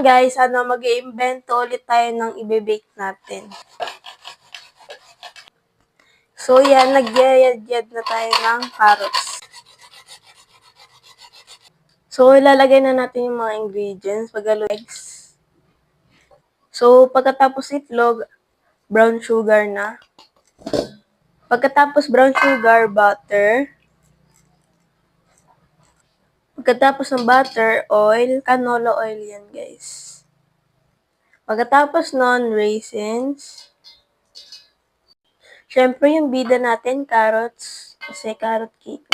guys, mag-iimbento ulit tayo ng ibe-bake natin. So yan, nagyayad-yad na tayo ng carrots. So ilalagay na natin yung mga ingredients, eggs. So pagkatapos itlog, brown sugar na. Pagkatapos brown sugar, butter. Pagkatapos ng butter, oil, canola oil yan guys. Pagkatapos nun, raisins. Siyempre yung bida natin, carrots. Kasi carrot cake.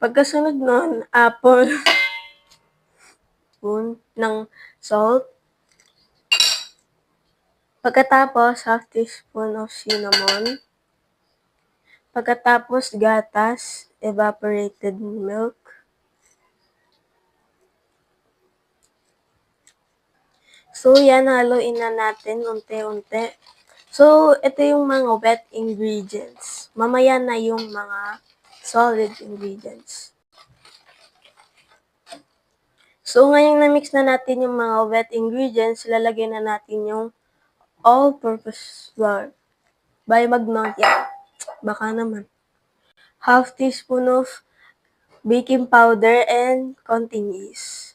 Pagkasunod nun, apple. Spoon ng salt. Pagkatapos, half teaspoon of cinnamon. Pagkatapos, gatas, evaporated milk. So, yan, haluin na natin unti-unti. So, ito yung mga wet ingredients. Mamaya na yung mga solid ingredients. So, ngayong na-mix na natin yung mga wet ingredients, lalagay na natin yung all-purpose flour by Magnolia. Baka naman. Half teaspoon of baking powder and konting yeast.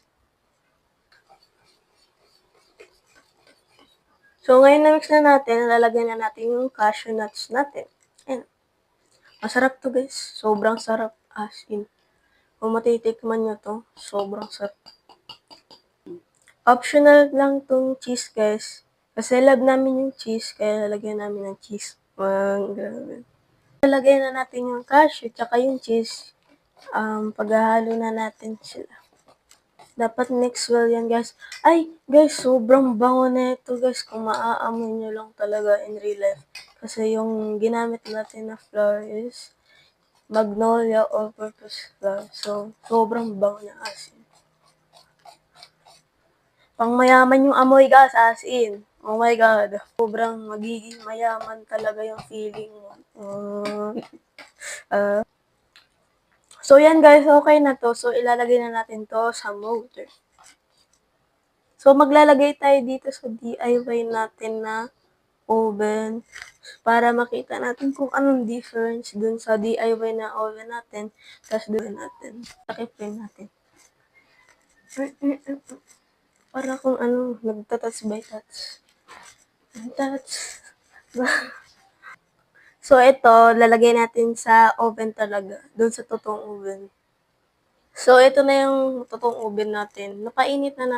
So, ngayon na-mix na natin, lalagay na natin yung cashew nuts natin. Ayan. Masarap to guys. Sobrang sarap. As in. Kung matitikman nyo to, sobrang sarap. Optional lang tong cheese guys. Kasi love namin yung cheese, kaya lalagyan namin ng cheese. Grabe. Lalagay na natin yung cashew, tsaka yung cheese. Paghahalo na natin sila. Dapat mix well yan guys. Ay, guys, sobrang bango na ito guys. Kung maaamoy nyo lang talaga in real life. Kasi yung ginamit natin na flour is Magnolia all-purpose flour. So, sobrang bango na asin. Pang mayaman yung amoy guys, as in. Oh my God. Sobrang magiging mayaman talaga yung feeling mo. So, yan guys, okay na to. So, ilalagay na natin to sa motor. So, maglalagay tayo dito sa DIY natin na oven para makita natin kung anong difference dun sa DIY na oven natin tapos dun natin. Takipin natin. Para kung ano, nagta-touch by touch. Touch. So, ito, lalagay natin sa oven talaga. Dun sa totoong oven. So, ito na yung totoong oven natin. Napainit na